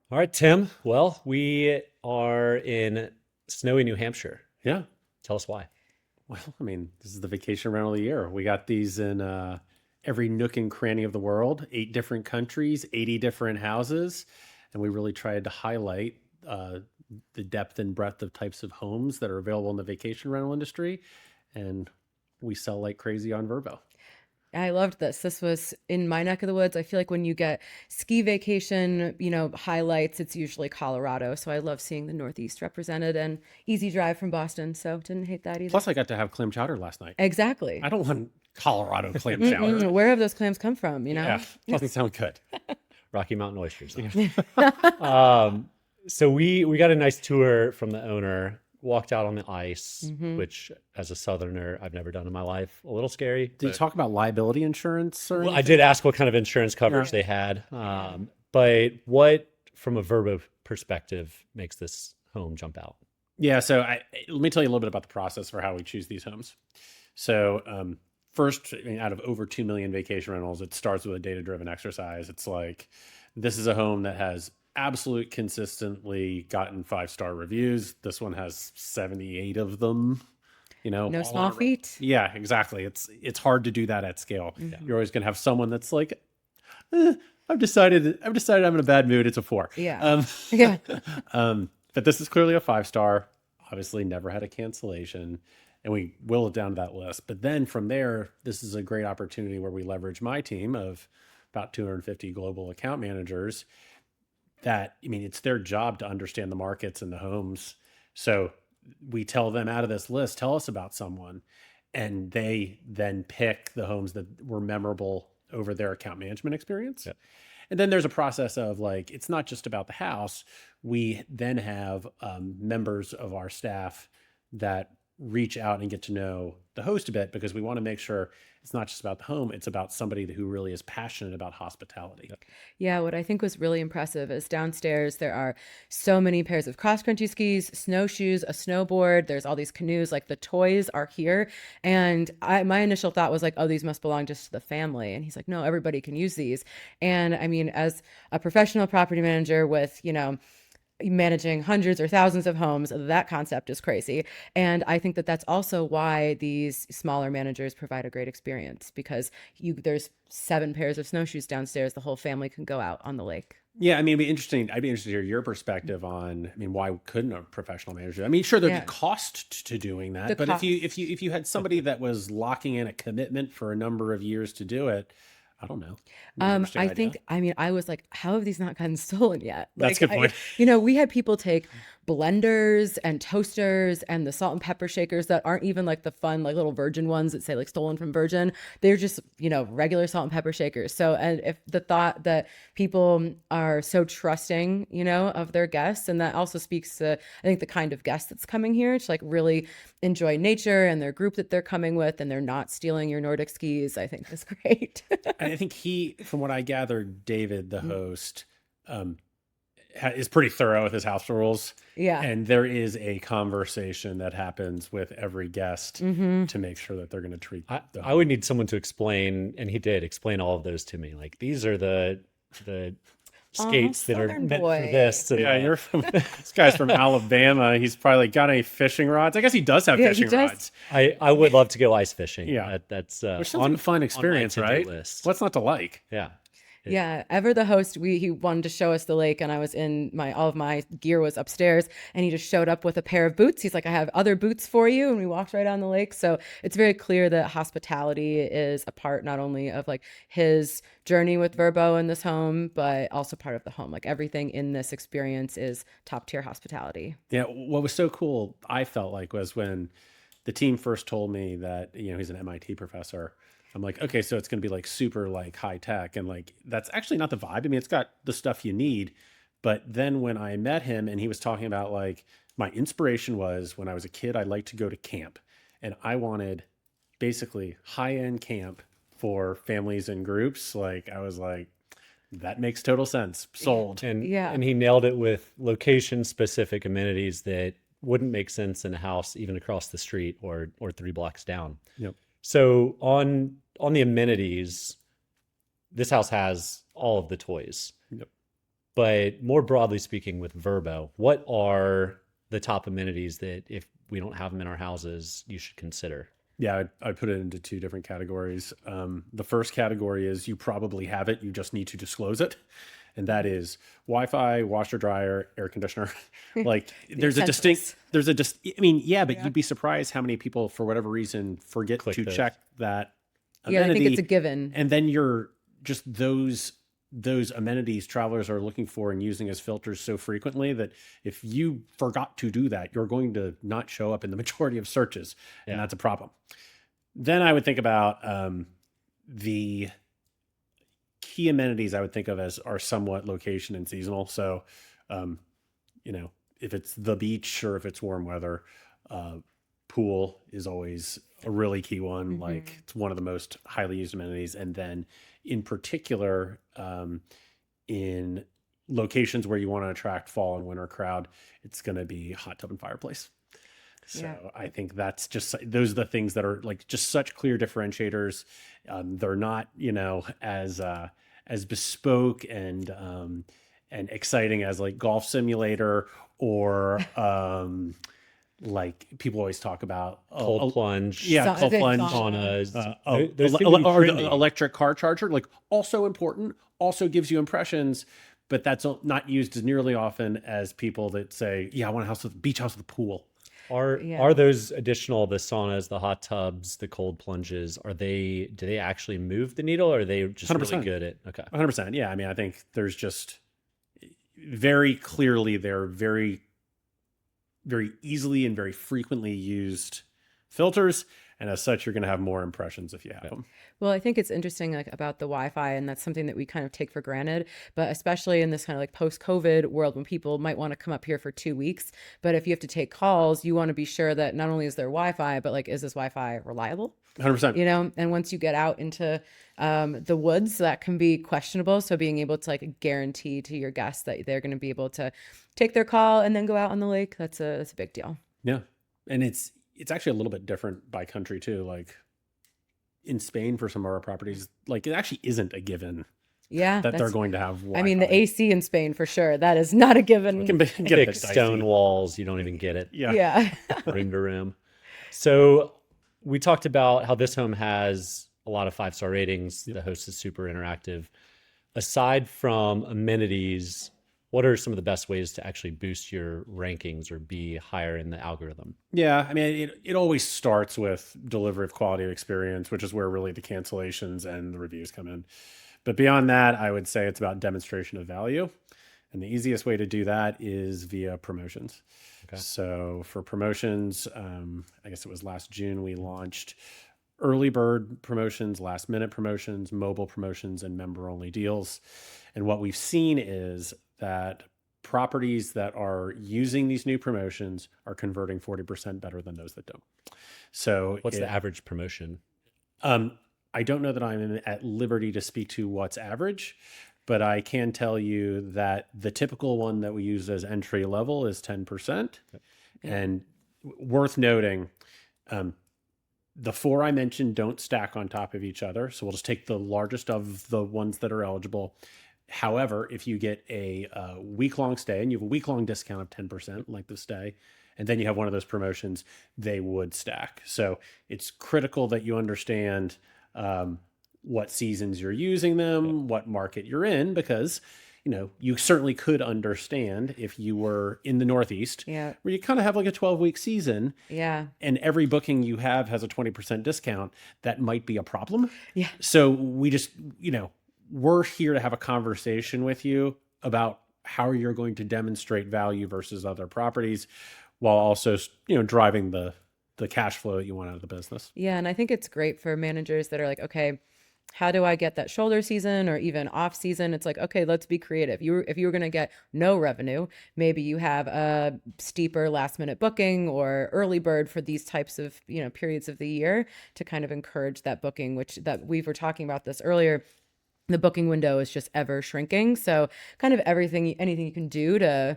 All right, Tim. Well, we are in snowy New Hampshire. Yeah. Tell us why. Well, I mean, this is the vacation rental of the year. We got these in every nook and cranny of the world, 8 different countries, 80 different houses. And we really tried to highlight the depth and breadth of types of homes that are available in the vacation rental industry. And we sell like crazy on Vrbo. I loved this. This was in my neck of the woods. I feel like when you get ski vacation, highlights, it's usually Colorado. So I love seeing the Northeast represented and easy drive from Boston. So didn't hate that either. Plus, I got to have clam chowder last night. Exactly. I don't want Colorado clam chowder. Where have those clams come from? Yeah, doesn't sound good. Rocky Mountain oysters. So we got a nice tour from the owner. Walked out on the ice, which as a Southerner, I've never done in my life. A little scary. Did you talk about liability insurance or Well, I anything? did ask what kind of insurance coverage they had. But what, from a Vrbo perspective, makes this home jump out? Yeah, so let me tell you a little bit about the process for how we choose these homes. So first, I mean, out of over 2 million vacation rentals, it starts with a data-driven exercise. It's like, this is a home that has absolute consistently gotten 5-star reviews. This one has 78 of them. No all small over. feat. Yeah, exactly. It's hard to do that at scale. You're always going to have someone that's like, I've decided I'm in a bad mood. It's a 4. Yeah. Yeah. But this is clearly a 5-star. Obviously, never had a cancellation, and we will it down to that list. But then from there, this is a great opportunity where we leverage my team of about 250 global account managers. It's their job to understand the markets and the homes. So we tell them, out of this list, tell us about someone, and they then pick the homes that were memorable over their account management experience. Yep. And then there's a process of like, it's not just about the house. We then have members of our staff that reach out and get to know the host a bit, because we want to make sure it's not just about the home, it's about somebody who really is passionate about hospitality. Yeah, what I think was really impressive is downstairs there are so many pairs of cross-country skis, snowshoes, a snowboard. There's all these canoes, like the toys are here. And my initial thought was like, oh, these must belong just to the family. And he's like, no, everybody can use these. And I mean, as a professional property manager with, managing hundreds or thousands of homes, that concept is crazy. And I think that that's also why these smaller managers provide a great experience, because there's 7 pairs of snowshoes downstairs. The whole family can go out on the lake. Yeah, I mean, it'd be interesting. I'd be interested to hear your perspective on, why couldn't a professional manager? I mean, sure, there'd be cost to doing that, The but cost. if you had somebody that was locking in a commitment for a number of years to do it, I don't know. Interesting idea. I was like, how have these not gotten stolen yet? That's a good point. We had people take blenders and toasters and the salt and pepper shakers that aren't even like the fun, like little Virgin ones that say like stolen from Virgin. They're just, regular salt and pepper shakers. So, and if the thought that people are so trusting, of their guests, and that also speaks to, I think, the kind of guest that's coming here to like really enjoy nature and their group that they're coming with, and they're not stealing your Nordic skis, I think is great. And I think from what I gathered, David, the host, is pretty thorough with his house rules. Yeah. And there is a conversation that happens with every guest to make sure that they're going to treat I would need someone to explain, and he did explain all of those to me. Like, these are the skates that are Southern meant boy. for this. And Yeah, this guy's from Alabama. He's probably got any fishing rods. I guess he does have Yeah, he fishing does. rods. I would love to go ice fishing. Yeah. That's Which sounds like a fun experience, to-do right? list. What's not to like? Yeah. Yeah, Ever the host, he wanted to show us the lake, and I was all of my gear was upstairs, and he just showed up with a pair of boots. He's like, I have other boots for you, and we walked right on the lake. So it's very clear that hospitality is a part not only of like his journey with Vrbo in this home, but also part of the home. Like everything in this experience is top tier hospitality. Yeah, what was so cool, I felt like, was when the team first told me that, he's an MIT professor. I'm like, okay, so it's going to be like super like high tech, and like that's actually not the vibe. I mean, it's got the stuff you need. But then when I met him and he was talking about like, my inspiration was when I was a kid, I liked to go to camp, and I wanted basically high-end camp for families and groups. Like, I was like, that makes total sense. Sold. And he nailed it with location specific amenities that wouldn't make sense in a house even across the street or 3 blocks down. Yep. So on the amenities, this house has all of the toys. Yep. But more broadly speaking, with Vrbo, what are the top amenities that if we don't have them in our houses, you should consider? Yeah, I'd put it into two different categories. The first category is you probably have it, you just need to disclose it. And that is Wi-Fi, washer, dryer, air conditioner. Like there's a distinct, I mean, yeah, but you'd be surprised how many people, for whatever reason, forget to check that Yeah, I amenity. think it's a given. And then you're just those amenities travelers are looking for and using as filters so frequently that if you forgot to do that, you're going to not show up in the majority of searches. And that's a problem. Then I would think about the key amenities I would think of as are somewhat location and seasonal. So, you know, if it's the beach or if it's warm weather, pool is always a really key one. Like it's one of the most highly used amenities. And then in particular, in locations where you want to attract fall and winter crowd, it's going to be hot tub and fireplace. So I think that's just, those are the things that are like just such clear differentiators. They're not, you know, as bespoke and exciting as like golf simulator or, like people always talk about Cold plunge. Yeah, cold plunge. Saunas. Those seem to be or trendy. the electric car charger, like also important, also gives you impressions, but that's not used as nearly often as people that say, yeah, I want a house with a beach house with a pool. Are those additional, the saunas, the hot tubs, the cold plunges, do they actually move the needle, or are they just 100%. really good at, okay. 100%. Yeah. I mean, I think there's just very clearly, they're very, very easily and very frequently used filters. And as such, you're going to have more impressions if you have them. Well, I think it's interesting like about the Wi-Fi, and that's something that we kind of take for granted, but especially in this kind of like post-COVID world when people might want to come up here for 2 weeks, but if you have to take calls, you want to be sure that not only is there Wi-Fi, but like, is this Wi-Fi reliable? 100%. You know, and once you get out into the woods, that can be questionable. So being able to like guarantee to your guests that they're going to be able to take their call and then go out on the lake, that's a big deal. Yeah. And it's actually a little bit different by country too. Like in Spain, for some of our properties, like it actually isn't a given that they're going to have Wi-Fi. I mean, the AC in Spain for sure, that is not a given. It can get a Thick bit dicey. stone walls, you don't even get it. Yeah. Rim to rim. So we talked about how this home has a lot of 5-star ratings. The host is super interactive. Aside from amenities, what are some of the best ways to actually boost your rankings or be higher in the algorithm? Yeah, I mean, it always starts with delivery of quality of experience, which is where really the cancellations and the reviews come in. But beyond that, I would say it's about demonstration of value. And the easiest way to do that is via promotions. Okay. So for promotions, I guess it was last June, we launched early bird promotions, last minute promotions, mobile promotions, and member only deals. And what we've seen is that properties that are using these new promotions are converting 40% better than those that don't. So what's the average promotion? I don't know that I'm at liberty to speak to what's average, but I can tell you that the typical one that we use as entry level is 10%. Okay. And worth noting, the 4 I mentioned don't stack on top of each other. So we'll just take the largest of the ones that are eligible. However, if you get a week-long stay and you have a week-long discount of 10% length of stay, and then you have one of those promotions, they would stack. So it's critical that you understand what seasons you're using them, what market you're in, because you know you certainly could understand if you were in the Northeast, where you kind of have like a 12-week season, and every booking you have has a 20% discount, that might be a problem. Yeah. So we just, you know, we're here to have a conversation with you about how you're going to demonstrate value versus other properties while also, you know, driving the cash flow that you want out of the business. Yeah. And I think it's great for managers that are like, okay, how do I get that shoulder season or even off season? It's like, okay, let's be creative. If you were going to get no revenue, maybe you have a steeper last minute booking or early bird for these types of, you know, periods of the year to kind of encourage that booking, which that we were talking about this earlier. The booking window is just ever shrinking. So kind of anything you can do to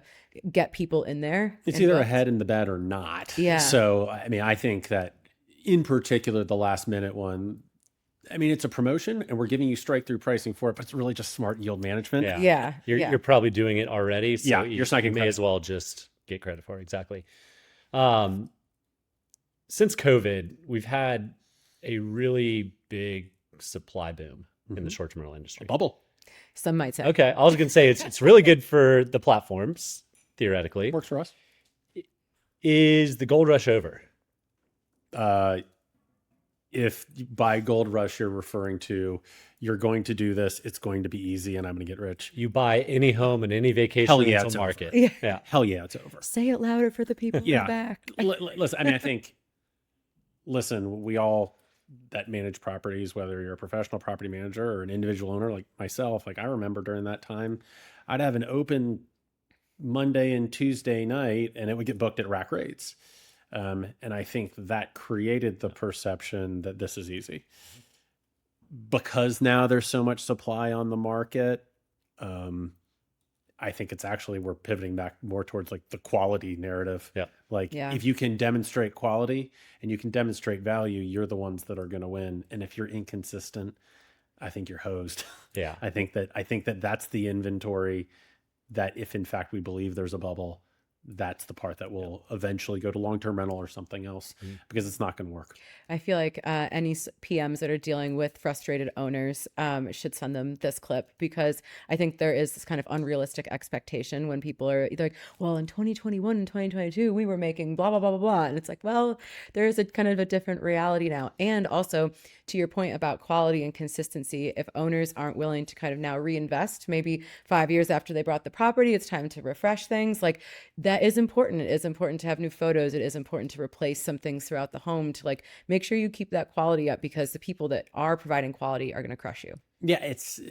get people in there. It's either ahead in the bed or not. Yeah. So, I mean, I think that in particular, the last minute one, I mean, it's a promotion and we're giving you strike through pricing for it, but it's really just smart yield management. Yeah. Yeah. You're probably doing it already. So Yeah, you're just not you getting may credit. as well just get credit for it. Exactly. Since COVID, we've had a really big supply boom in the short-term rental industry. Bubble. Some might say. Okay, I was going to say it's really good for the platforms, theoretically. Works for us. Is the gold rush over? If by gold rush you're referring to you're going to do this, it's going to be easy, and I'm going to get rich. You buy any home in any vacation Hell yeah, rental it's over. market. Yeah. Yeah. Hell yeah, it's over. Say it louder for the people in Yeah. the back. Listen, I mean, I think, listen, we all that manage properties, whether you're a professional property manager or an individual owner like myself, like I remember during that time, I'd have an open Monday and Tuesday night and it would get booked at rack rates. And I think that created the perception that this is easy. Because now there's so much supply on the market, I think it's actually, we're pivoting back more towards like the quality narrative. Yeah. Like Yeah. if you can demonstrate quality and you can demonstrate value, you're the ones that are going to win. And if you're inconsistent, I think you're hosed. Yeah. I think that that's the inventory that if in fact we believe there's a bubble, that's the part that will eventually go to long-term rental or something else because it's not going to work. I feel like any PMs that are dealing with frustrated owners should send them this clip, because I think there is this kind of unrealistic expectation when people are either like, well, in 2021 and 2022, we were making blah, blah, blah, blah, blah. And it's like, well, there is a kind of a different reality now. And also to your point about quality and consistency, if owners aren't willing to kind of now reinvest, maybe 5 years after they bought the property, it's time to refresh things. Like that is important. It is important to have new photos. It is important to replace some things throughout the home to like make sure you keep that quality up, because the people that are providing quality are going to crush you. Yeah, it's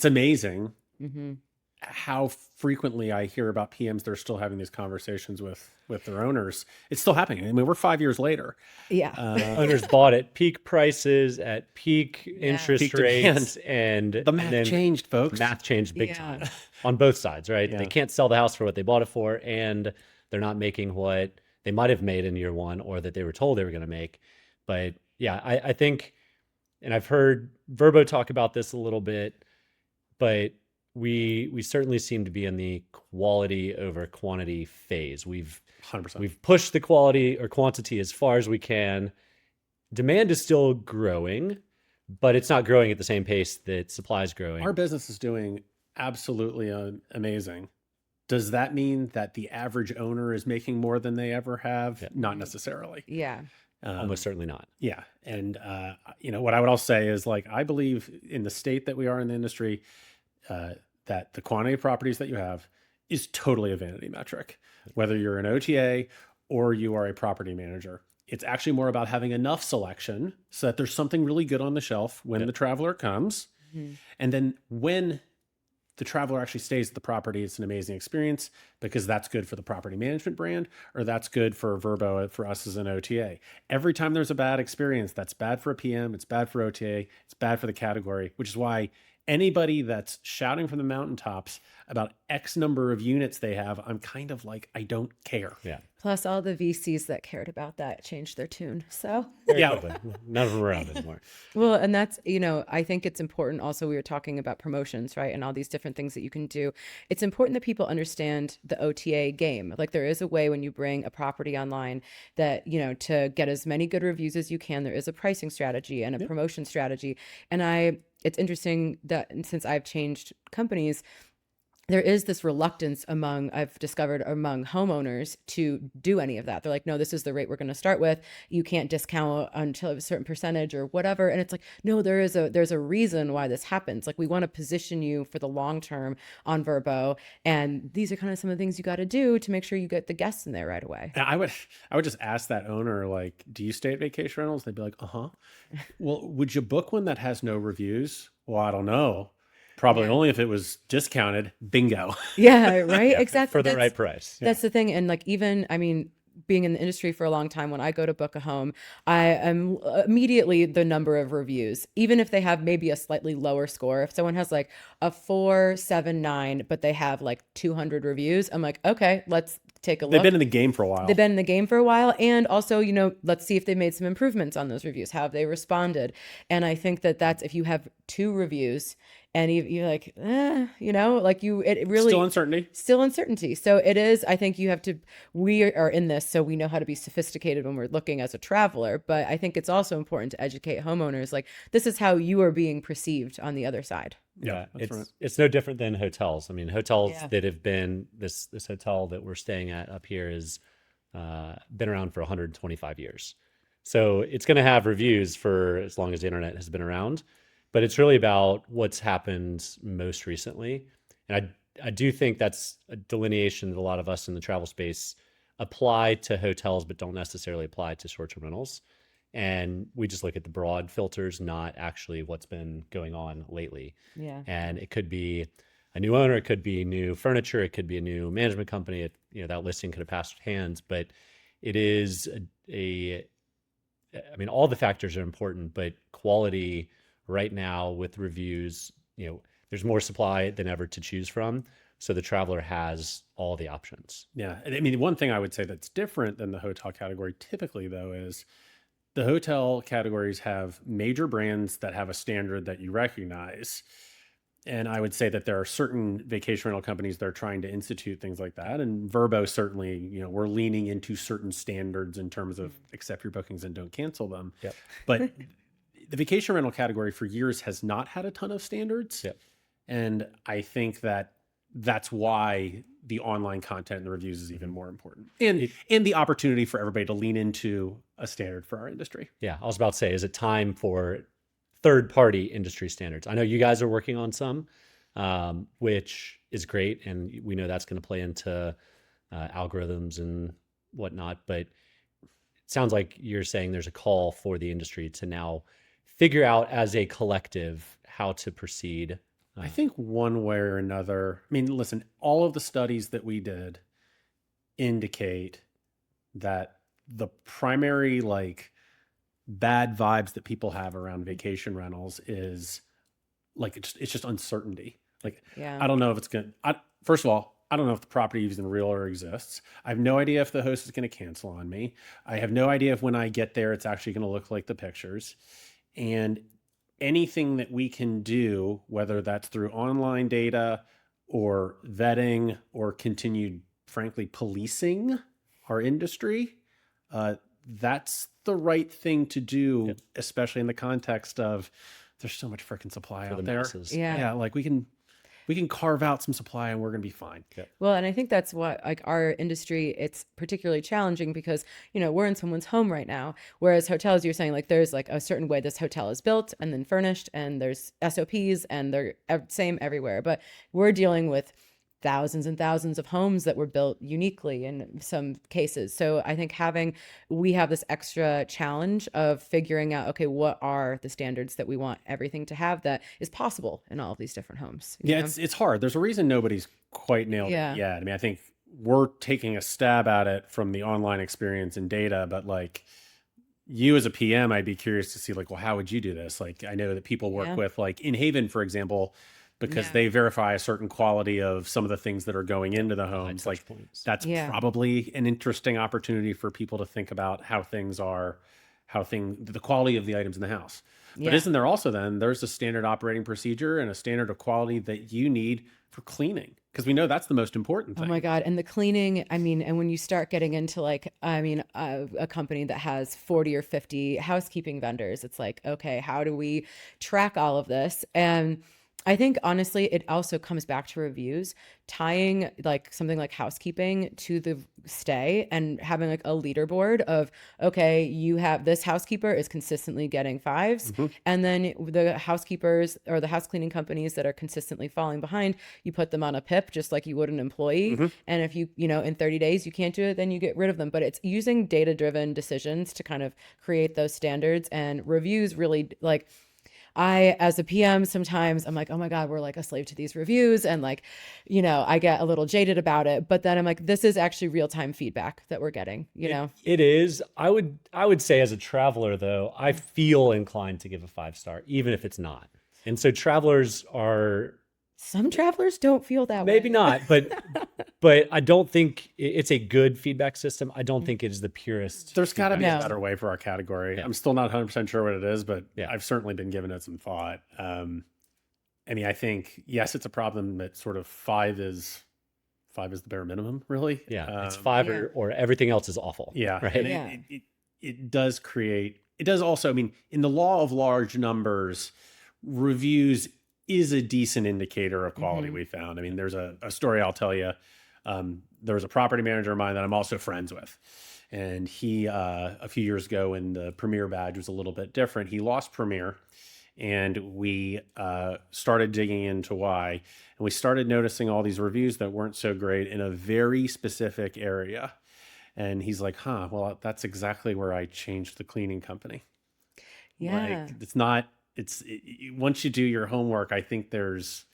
amazing Mm-hmm. how frequently I hear about PMs that are still having these conversations with their owners. It's still happening. I mean, we're 5 years later. Yeah. Owners bought at peak prices, at peak interest Peak rates, and The math then changed, folks. math changed big Yeah. time on both sides, right? Yeah. They can't sell the house for what they bought it for, and they're not making what they might have made in year one or that they were told they were going to make. But yeah, I think, and I've heard Vrbo talk about this a little bit, but we certainly seem to be in the quality over quantity phase. We've 100%. pushed the quality or quantity as far as we can. Demand is still growing, but it's not growing at the same pace that supply is growing. Our business is doing absolutely amazing. Does that mean that the average owner is making more than they ever have? Yeah. Not necessarily. Yeah. Almost certainly not. Yeah. And, what I would also say is like, I believe in the state that we are in the industry, that the quantity of properties that you have is totally a vanity metric, whether you're an OTA or you are a property manager. It's actually more about having enough selection so that there's something really good on the shelf when the traveler comes. Mm-hmm. And then when the traveler actually stays at the property, it's an amazing experience because that's good for the property management brand, or that's good for Vrbo, for us as an OTA. Every time there's a bad experience, that's bad for a PM, it's bad for OTA, it's bad for the category, which is why anybody that's shouting from the mountaintops about X number of units they have, I'm kind of like, I don't care. Yeah. Plus all the VCs that cared about that changed their tune. So Yeah. None of them are around anymore. well, and that's, I think it's important also, we were talking about promotions, right? And all these different things that you can do. It's important that people understand the OTA game. Like there is a way when you bring a property online that, to get as many good reviews as you can, there is a pricing strategy and a promotion strategy. And it's interesting that since I've changed companies, there is this reluctance I've discovered among homeowners to do any of that. They're like, no, this is the rate we're going to start with. You can't discount until a certain percentage or whatever. And it's like, no, there's a reason why this happens. Like we want to position you for the long term on Vrbo. And these are kind of some of the things you got to do to make sure you get the guests in there right away. I would just ask that owner, like, do you stay at vacation rentals? They'd be like, uh-huh. Well, would you book one that has no reviews? Well, I don't know. Probably only if it was discounted. Bingo. Yeah, right. Exactly. For the right price. That's the thing. And like, even, being in the industry for a long time, when I go to book a home, I am immediately the number of reviews, even if they have maybe a slightly lower score. If someone has like a 4.79, but they have like 200 reviews, I'm like, okay, let's take a look. They've been in the game for a while. They've been in the game for a while. And also, let's see if they made some improvements on those reviews. How have they responded? And I think that's if you have 2 reviews and you're like, it really still uncertainty. So it is, I think we are in this, so we know how to be sophisticated when we're looking as a traveler. But I think it's also important to educate homeowners. Like, this is how you are being perceived on the other side. Yeah, it's no different than hotels. I mean, hotels that have been this hotel that we're staying at up here has been around for 125 years. So it's going to have reviews for as long as the internet has been around, but it's really about what's happened most recently. And I do think that's a delineation that a lot of us in the travel space apply to hotels, but don't necessarily apply to short-term rentals. And we just look at the broad filters, not actually what's been going on lately. Yeah. And it could be a new owner, it could be new furniture, it could be a new management company. That listing could have passed hands, but it is I mean, all the factors are important, but quality right now with reviews, there's more supply than ever to choose from. So the traveler has all the options. Yeah. And I mean, one thing I would say that's different than the hotel category typically, though, is the hotel categories have major brands that have a standard that you recognize. And I would say that there are certain vacation rental companies that are trying to institute things like that. And Vrbo certainly, we're leaning into certain standards in terms of accept your bookings and don't cancel them. Yep. But the vacation rental category for years has not had a ton of standards. Yep. And I think that's why the online content and the reviews is even more important. And the opportunity for everybody to lean into a standard for our industry. Yeah, I was about to say, is it time for third-party industry standards? I know you guys are working on some, which is great, and we know that's going to play into algorithms and whatnot, but it sounds like you're saying there's a call for the industry to now figure out as a collective how to proceed. I think one way or another, I mean, listen, all of the studies that we did indicate that the primary bad vibes that people have around vacation rentals is it's just uncertainty. I don't know if it's first of all, I don't know if the property even real or exists. I have no idea if the host is going to cancel on me. I have no idea if when I get there, it's actually going to look like the pictures. And anything that we can do, whether that's through online data or vetting or continued, frankly, policing our industry, that's the right thing to do, especially in the context of there's so much freaking supply out there. Masses. Yeah. We can carve out some supply and we're going to be fine. Yep. Well, and I think that's what our industry, it's particularly challenging because, we're in someone's home right now. Whereas hotels, you're saying there's a certain way this hotel is built and then furnished and there's SOPs and they're same everywhere. But we're dealing with thousands and thousands of homes that were built uniquely in some cases. So I think we have this extra challenge of figuring out, okay, what are the standards that we want everything to have that is possible in all of these different homes? It's hard. There's a reason nobody's quite nailed it yet. I mean, I think we're taking a stab at it from the online experience and data, but you as a PM, I'd be curious to see well, how would you do this? I know that people work with in Haven, for example, because they verify a certain quality of some of the things that are going into the homes. That's probably an interesting opportunity for people to think about the quality of the items in the house. But isn't there also there's a standard operating procedure and a standard of quality that you need for cleaning? Because we know that's the most important thing. Oh my God. And the cleaning, I mean, and when you start getting into a company that has 40 or 50 housekeeping vendors, it's okay, how do we track all of this? And I think honestly, it also comes back to reviews, tying something like housekeeping to the stay and having a leaderboard of, okay, you have this housekeeper is consistently getting 5s. And then the housekeepers or the house cleaning companies that are consistently falling behind, you put them on a PIP, just like you would an employee. And if you in 30 days, you can't do it, then you get rid of them. But it's using data-driven decisions to kind of create those standards, and reviews really I, as a PM, sometimes I'm oh my God, we're a slave to these reviews. And I get a little jaded about it, but then I'm this is actually real-time feedback that we're getting, It is. I would say as a traveler though, I feel inclined to give a 5-star, even if it's not. And so travelers are Some travelers don't feel that way. Maybe not, but I don't think it's a good feedback system. I don't think it is the purest. There's got to be No. a better way for our category. Yeah. I'm still not 100% sure what it is, but Yeah. I've certainly been giving it some thought. I mean, I think, yes, it's a problem that sort of five is the bare minimum, really. Yeah, it's 5 Yeah. or everything else is awful. Yeah. Right. And Yeah. it does create, it does also, I mean, in the law of large numbers, reviews is a decent indicator of quality, we found. I mean, there's a story I'll tell you. There was a property manager of mine that I'm also friends with. And he, a few years ago, when the Premier badge was a little bit different, he lost Premier. And we started digging into why. And we started noticing all these reviews that weren't so great in a very specific area. And he's like, well, that's exactly where I changed the cleaning company. Yeah. Like, it's not, once you do your homework, I think there's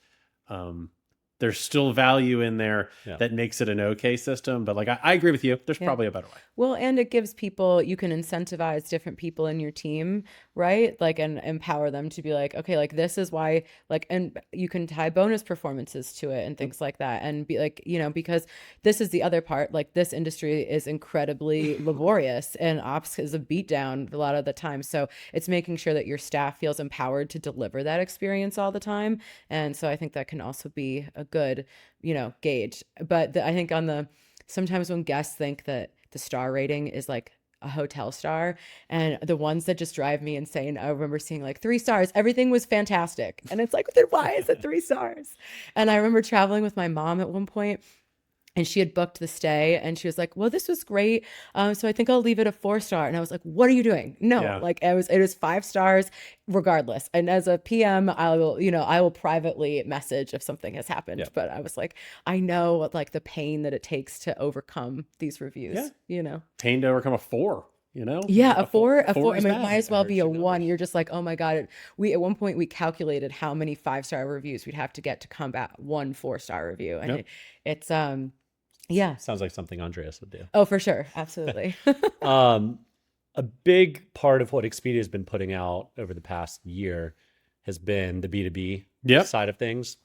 still value in there that makes it an okay system. But like, I agree with you. There's probably a better way. Well, and it gives people, you can incentivize different people in your team, right? Like, and empower them to be like, okay, like this is why, like, and you can tie bonus performances to it and things like that. And be like, because this is the other part, like this industry is incredibly laborious and ops is a beatdown a lot of the time. So it's making sure that your staff feels empowered to deliver that experience all the time. And so I think that can also be a good, gauge. But I think sometimes when guests think that the star rating is like a hotel star, and the ones that just drive me insane, I remember seeing like 3 stars, everything was fantastic. And it's like, then why is it 3 stars? And I remember traveling with my mom at one point, and she had booked the stay, and she was like, well, this was great. So I think I'll leave it a 4-star. And I was like, what are you doing? No, like it was 5 stars regardless. And as a PM, I will privately message if something has happened. But I was like, I know like the pain that it takes to overcome these reviews, Pain to overcome a 4. Yeah, a four. is I mean, it bad. might as well be a Hurts your 1. numbers. You're just like, oh my God. At one point we calculated how many 5-star reviews we'd have to get to combat 1 4-star review. And it's yeah. Sounds like something Andreas would do. Oh, for sure. Absolutely. A big part of what Expedia has been putting out over the past year has been the B2B side of things.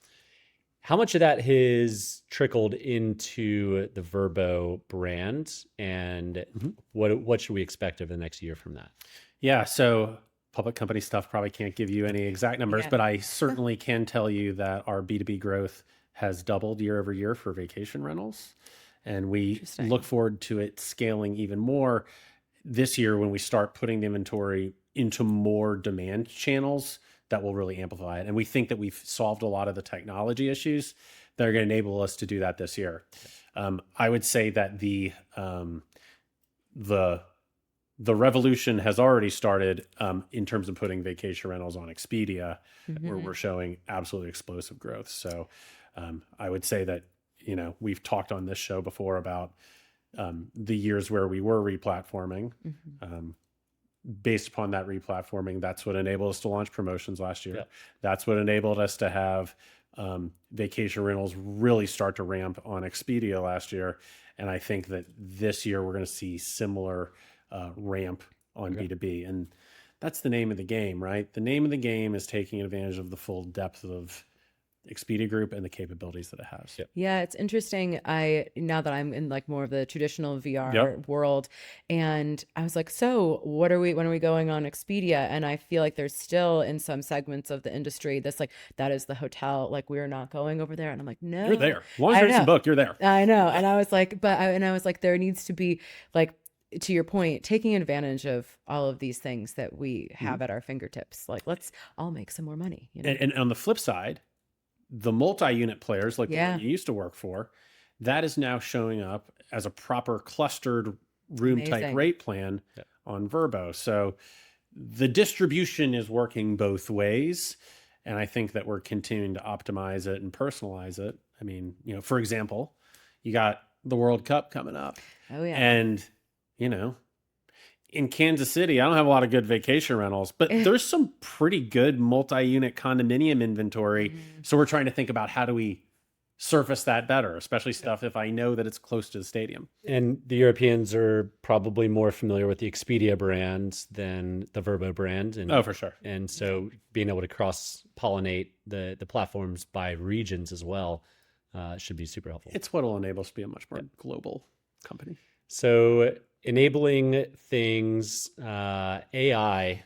How much of that has trickled into the Vrbo brand, and what should we expect over the next year from that? Yeah, so public company stuff probably can't give you any exact numbers, but I certainly can tell you that our B2B growth has doubled year over year for vacation rentals. And we look forward to it scaling even more this year when we start putting the inventory into more demand channels that will really amplify it. And we think that we've solved a lot of the technology issues that are going to enable us to do that this year. I would say that the revolution has already started in terms of putting vacation rentals on Expedia, where we're showing absolutely explosive growth. So I would say that, we've talked on this show before about the years where we were replatforming. Based upon that replatforming, that's what enabled us to launch promotions last year. That's what enabled us to have vacation rentals really start to ramp on Expedia last year. And I think that this year we're going to see similar ramp on B2B. And that's the name of the game, right? The name of the game is taking advantage of the full depth of Expedia Group and the capabilities that it has. Yeah, it's interesting. Now that I'm in like more of the traditional VR world, and I was like, so when are we going on Expedia? And I feel like there's still in some segments of the industry that's like, that is the hotel. Like, we're not going over there. And I'm like, no, you're there. As long as there's a book, you're there. I know. And I was like, there needs to be, like, to your point, taking advantage of all of these things that we have at our fingertips. Like, let's all make some more money. And on the flip side, the multi-unit players, like the one you used to work for, that is now showing up as a proper clustered room type rate plan on Vrbo. So the distribution is working both ways. And I think that we're continuing to optimize it and personalize it. I mean, for example, you got the World Cup coming up. Oh, yeah. And, in Kansas City, I don't have a lot of good vacation rentals, but there's some pretty good multi-unit condominium inventory. So we're trying to think about how do we surface that better, especially stuff if I know that it's close to the stadium. And the Europeans are probably more familiar with the Expedia brand than the Vrbo brand. And, Oh, for sure. and so being able to cross-pollinate the platforms by regions as well should be super helpful. It's what will enable us to be a much more global company. So enabling things, AI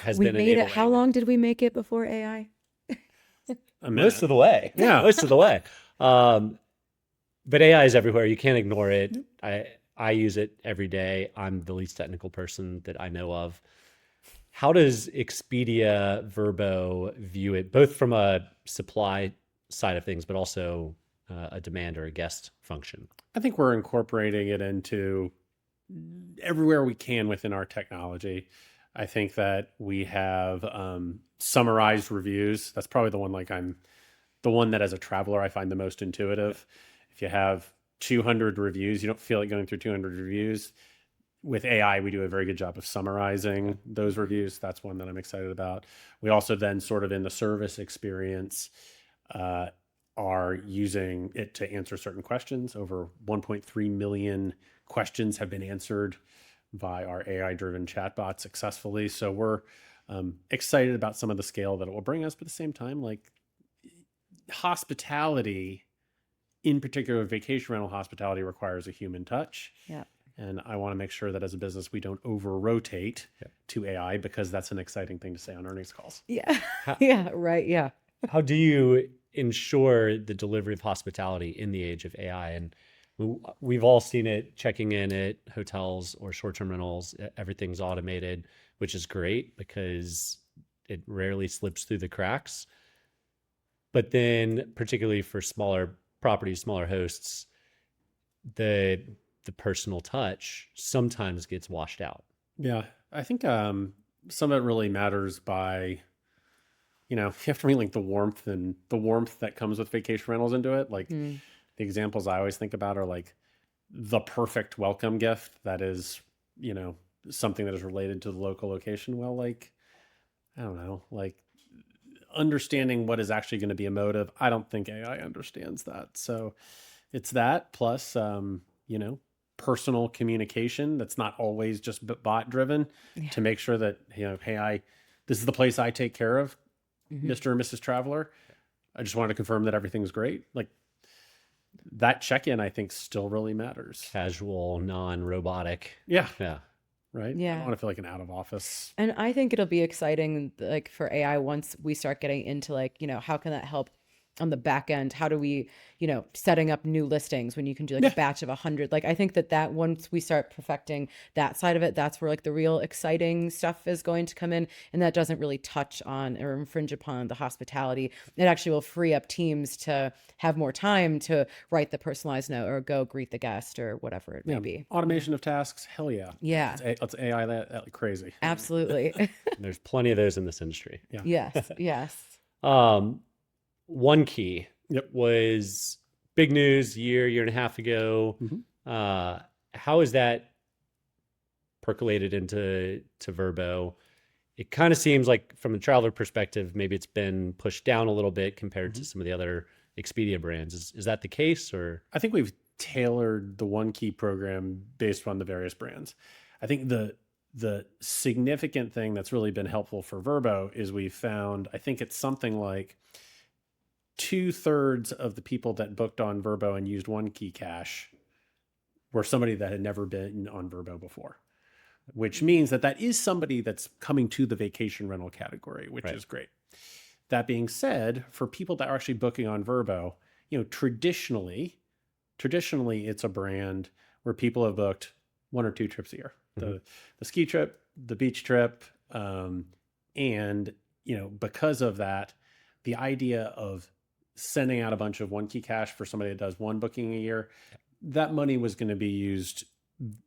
has We been made it. enabling. How long did we make it before AI? Most of the way. Yeah. Most of the way. But AI is everywhere. You can't ignore it. I use it every day. I'm the least technical person that I know of. How does Expedia Vrbo view it, both from a supply side of things, but also a demand or a guest function? I think we're incorporating it into everywhere we can within our technology. I think that we have summarized reviews. That's probably the one that as a traveler I find the most intuitive. If you have 200 reviews, you don't feel like going through 200 reviews. With AI, we do a very good job of summarizing those reviews. That's one that I'm excited about. We also then sort of in the service experience are using it to answer certain questions. Over 1.3 million questions have been answered by our AI-driven chatbot successfully. So we're excited about some of the scale that it will bring us, but at the same time, like hospitality, in particular vacation rental hospitality, requires a human touch. Yeah. And I want to make sure that as a business, we don't over-rotate to AI, because that's an exciting thing to say on earnings calls. Yeah. Yeah. Right. Yeah. How do you ensure the delivery of hospitality in the age of AI? And we've all seen it checking in at hotels or short-term rentals. Everything's automated, which is great because it rarely slips through the cracks. But then particularly for smaller properties, smaller hosts, the personal touch sometimes gets washed out. Yeah, I think some of it really matters by, you have to bring like the warmth that comes with vacation rentals into it. Like the examples I always think about are like the perfect welcome gift that is, something that is related to the local location. Well, like, I don't know, like understanding what is actually going to be emotive. I don't think AI understands that. So it's that plus, personal communication that's not always just bot driven to make sure that, hey, this is the place I take care of, Mr. and Mrs. Traveler. I just wanted to confirm that everything's great. Like that check-in, I think still really matters. Casual, non-robotic. Yeah. Yeah. Right. Yeah. I don't want to feel like an out of office. And I think it'll be exciting, like for AI, once we start getting into like, how can that help on the back end? How do we, setting up new listings when you can do like a batch of 100? Like, I think that once we start perfecting that side of it, that's where like the real exciting stuff is going to come in. And that doesn't really touch on or infringe upon the hospitality. It actually will free up teams to have more time to write the personalized note or go greet the guest or whatever it may be. Automation of tasks. Hell yeah. Yeah. Let's AI that like crazy. Absolutely. There's plenty of those in this industry. Yeah. Yes. Yes. OneKey was big news year and a half ago. How has that percolated into Vrbo? It kind of seems like from a traveler perspective, maybe it's been pushed down a little bit compared to some of the other Expedia brands. Is that the case? Or I think we've tailored the OneKey program based on the various brands. I think the significant thing that's really been helpful for Vrbo is we found, I think it's something like 2/3 of the people that booked on Vrbo and used OneKey Cash were somebody that had never been on Vrbo before, which means that is somebody that's coming to the vacation rental category, which is great. That being said, for people that are actually booking on Vrbo, traditionally it's a brand where people have booked 1 or 2 trips a year, the ski trip, the beach trip. And, because of that, the idea of sending out a bunch of OneKey Cash for somebody that does 1 booking a year, that money was going to be used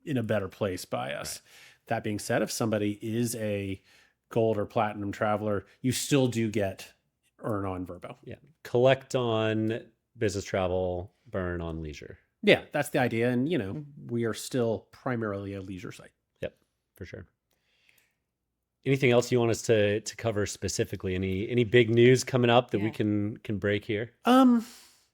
in a better place by us. That being said, if somebody is a gold or platinum traveler, you still do get earn on Vrbo. Yeah. Collect on business travel, burn on leisure. Yeah, that's the idea. And, we are still primarily a leisure site. Yep, for sure. Anything else you want us to cover specifically? Any big news coming up that we can break here?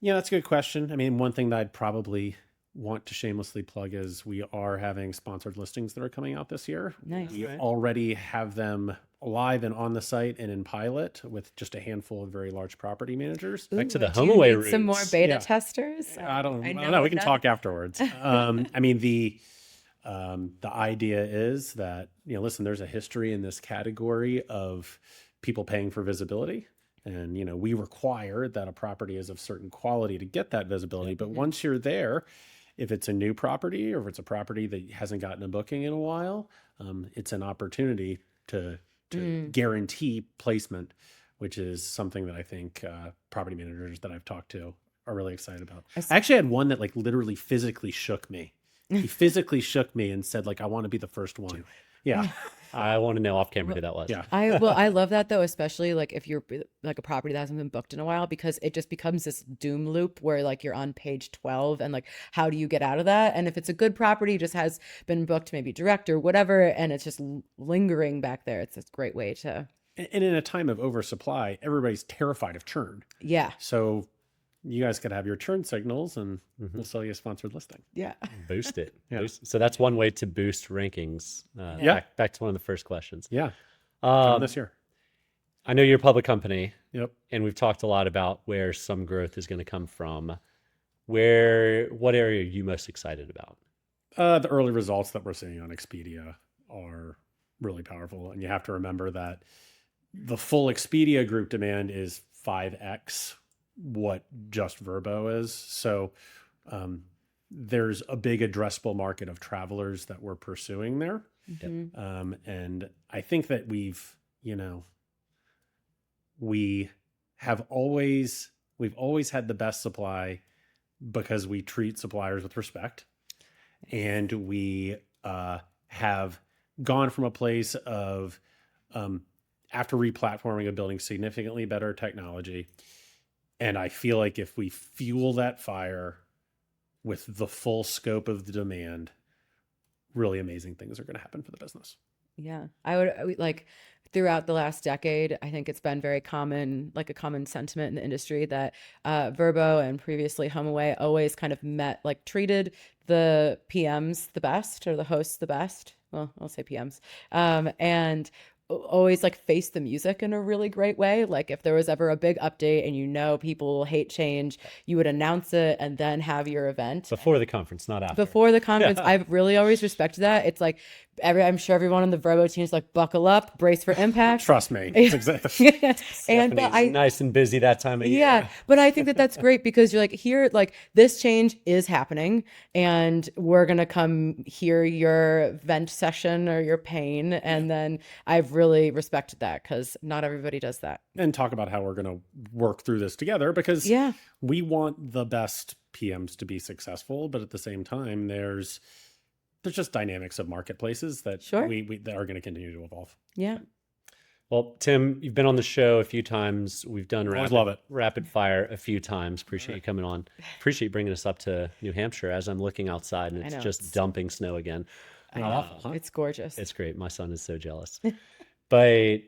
Yeah, that's a good question. I mean, one thing that I'd probably want to shamelessly plug is we are having sponsored listings that are coming out this year. Nice. We Right. already have them live and on the site and in pilot with just a handful of very large property managers. Back to the Do you HomeAway need some more roots. beta Yeah. testers? I don't I know. We can enough. talk afterwards. I mean, the idea is that, listen, there's a history in this category of people paying for visibility. And, we require that a property is of certain quality to get that visibility. But once you're there, if it's a new property or if it's a property that hasn't gotten a booking in a while, it's an opportunity to guarantee placement, which is something that I think property managers that I've talked to are really excited about. I actually had one that like literally physically shook me. He physically shook me and said, like, I want to be the first one. Yeah. I want to know off camera who that was. Yeah. I love that though, especially like if you're like a property that hasn't been booked in a while, because it just becomes this doom loop where like you're on page 12 and like how do you get out of that? And if it's a good property, just has been booked maybe direct or whatever, and it's just lingering back there, it's a great way to And in a time of oversupply, everybody's terrified of churn. yeah. So you guys could have your churn signals and we'll sell you a sponsored listing. Yeah. Boost it. Yeah. So that's one way to boost rankings. Yeah. Back to one of the first questions. Yeah. Coming this year. I know you're a public company, Yep. and we've talked a lot about where some growth is going to come from. What area are you most excited about? The early results that we're seeing on Expedia are really powerful. And you have to remember that the full Expedia group demand is 5x what just Vrbo is. So there's a big addressable market of travelers that we're pursuing there. And I think that we've always had the best supply because we treat suppliers with respect. And we have gone from a place of, after replatforming, of building significantly better technology. And I feel like if we fuel that fire with the full scope of the demand, really amazing things are going to happen for the business. Yeah. I would like throughout the last decade, I think it's been very common, like a common sentiment in the industry that Vrbo and previously HomeAway always kind of treated the PMs the best or the hosts the best. Well, I'll say PMs. And always like face the music in a really great way. Like if there was ever a big update and people hate change, you would announce it and then have your event. Before the conference, not after. Before the conference, I've really always respected that. It's like I'm sure everyone on the Vrbo team is like, buckle up, brace for impact. Trust me. It's exactly. And but Stephanie's nice and busy that time of year. yeah, but I think that that's great because you're like, here, like this change is happening and we're going to come hear your vent session or your pain. And then I've really respected that because not everybody does that. And talk about how we're going to work through this together because we want the best PMs to be successful. But at the same time, there's just dynamics of marketplaces that that are going to continue to evolve. Yeah. Well, Tim, you've been on the show a few times. We've done love it. rapid fire a few times. Appreciate you coming on. Appreciate you bringing us up to New Hampshire as I'm looking outside and it's just dumping snow again. It's gorgeous. It's great. My son is so jealous. But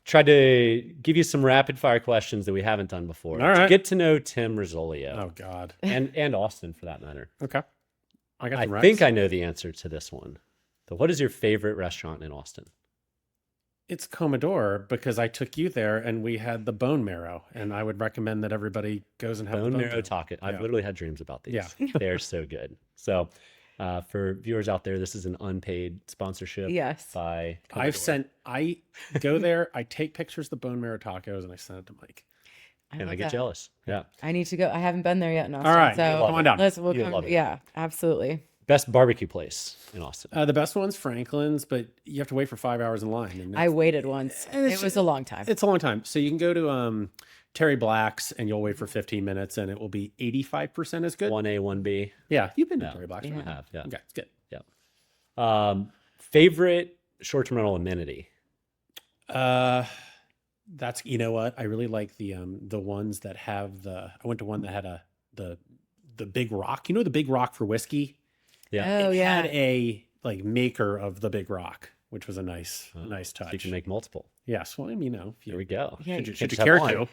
tried to give you some rapid fire questions that we haven't done before. All right. To get to know Tim Rosolio. Oh, God. And Austin for that matter. Okay. I think I know the answer to this one. But what is your favorite restaurant in Austin? It's Commodore because I took you there and we had the bone marrow, and I would recommend that everybody goes and have Bone the marrow taco. I've literally had dreams about these. Yeah. They're so good. So for viewers out there, this is an unpaid sponsorship. Yes. By Commodore. I go there, I take pictures of the bone marrow tacos, and I send it to Mike. And I get jealous. Yeah. I need to go. I haven't been there yet in Austin. All right. So Come on down. we'll You'll love come. it. Yeah, absolutely. Best barbecue place in Austin. The best one's Franklin's, but you have to wait for 5 hours in line. And I waited once. It was a long time. It's a long time. So you can go to Terry Black's and you'll wait for 15 minutes and it will be 85% as good. 1A, 1B. Yeah. You've been to Terry Black's, I right? have. Yeah. Okay. It's good. Yeah. Favorite short-term rental amenity? That's, you know what? I really like the ones that have I went to one that had the big rock. You know the big rock for whiskey? Yeah. Oh, It yeah. had a maker of the big rock, which was a nice So you touch. can make multiple. Yes. Well, if Here you, we go. Yeah, should you, Can't should you just have care one.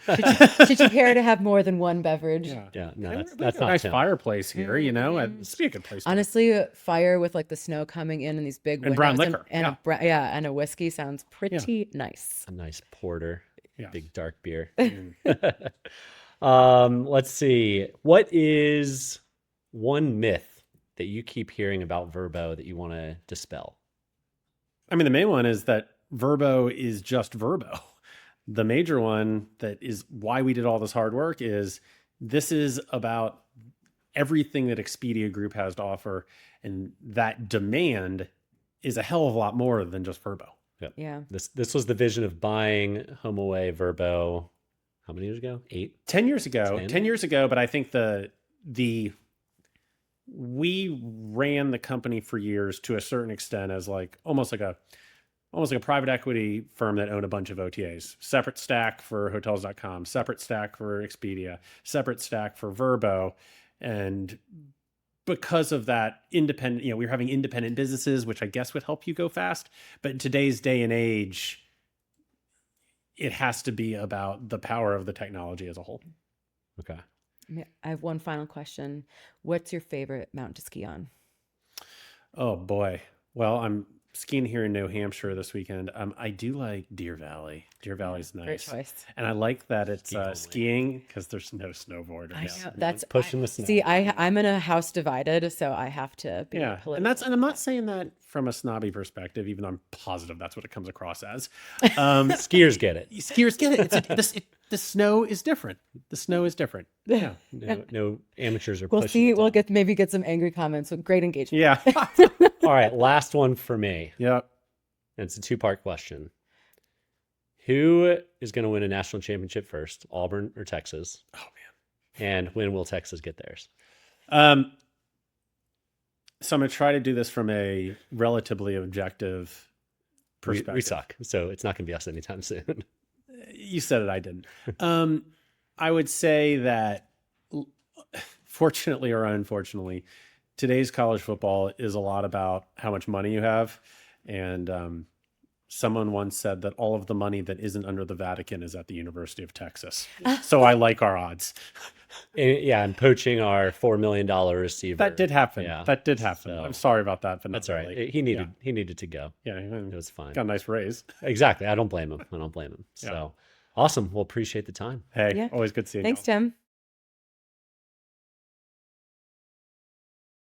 to? should you care to have more than one beverage? Yeah, no, And that's we that's got a not nice Tim. fireplace here, It'd be a good place. Honestly, fire with like the snow coming in and these big And windows brown liquor, and and a whiskey sounds pretty nice. A nice porter, Yeah. big dark beer. Mm. Let's see. What is one myth that you keep hearing about Vrbo that you want to dispel? I mean, the main one is that Vrbo is just Vrbo. The major one that is why we did all this hard work is this is about everything that Expedia Group has to offer. And that demand is a hell of a lot more than just Vrbo. Yeah. This was the vision of buying HomeAway Vrbo. How many years ago? 8? 10 years ago. 10? 10 years ago, but I think we ran the company for years to a certain extent as like almost like a private equity firm that owned a bunch of OTAs. Separate stack for hotels.com, separate stack for Expedia, separate stack for Vrbo. And because of that independent, we were having independent businesses, which I guess would help you go fast. But in today's day and age, it has to be about the power of the technology as a whole. Okay. Yeah, I have one final question. What's your favorite mountain to ski on? Oh boy. Well, I'm skiing here in New Hampshire this weekend. I do like Deer Valley. Deer Valley's Great nice. choice. And I like that it's Ski only. skiing because there's no snowboarders. I know. That's Pushing the snow. See, I'm in a house divided, so I have to be Yeah. political. And I'm not saying that from a snobby perspective, even though I'm positive that's what it comes across as. Skiers get it. Skiers get it. The snow is different. The snow is different. Yeah. No amateurs are We'll pushing see. it We'll down. maybe get some angry comments with great engagement. Yeah. All right, last one for me. Yeah. And it's a 2-part question. Who is going to win a national championship first, Auburn or Texas? Oh man. And when will Texas get theirs? So I'm going to try to do this from a relatively objective perspective. We suck, so it's not going to be us anytime soon. You said it, I didn't. I would say that fortunately or unfortunately, today's college football is a lot about how much money you have. And someone once said that all of the money that isn't under the Vatican is at the University of Texas. So I like our odds. And poaching our $4 million receiver. That did happen. Yeah. That did happen. So- I'm sorry about that, but That's all right. He needed to go. Yeah, It was fine. got a nice raise. Exactly. I don't blame him. So awesome. Well, appreciate the time. Hey, Yeah. always good seeing you. Thanks, Tim.